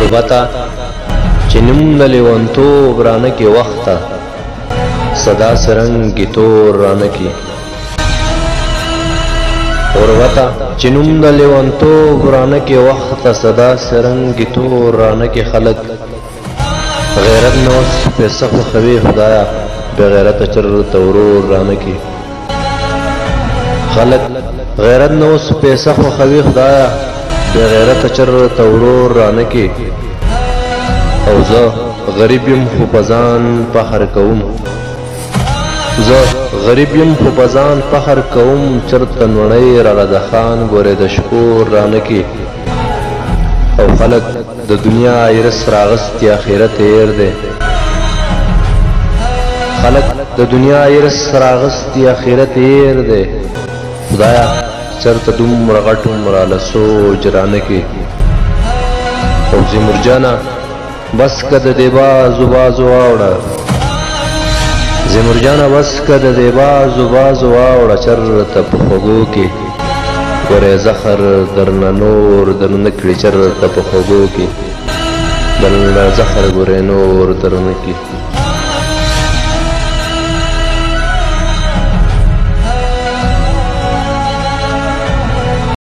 غربته چې نوم د لیونتوب رانه کې وخته صدا سرنګ تور رانه کې غربته چې نوم د لیونتوب رانه کې وخته صدا سرنګ تور رانه کې خلک غیرت نوس پیسه خوښوي خدایا بغیرته چرته ورور رانه کې خلک غیرت نوس پیسه خوښوي خدایا بغیرته چرته ورور رانه کې او زه غریب یم خو په ځان فخر کوم زه غریب یم خو په ځان فخر کوم چرته نوڼۍ راله د خان ګورې د شکور رانه کې او خلک د دنیا ایرس راغستی آخرت هیر دی خلک د دنیا ایرس راغستی آخرت هیر دی خدایا چرته دومره غټ راله سوچ رانه کې او زمرجانه بس که د دې بازو بازو واوړه زمرجانه بس که د دې بازو بازو واوړه چرته په خوږو کې ګورې زخر درنه نور درنه کړي چرته په خوږو کې درنه زخر ګورې نور درنه کړي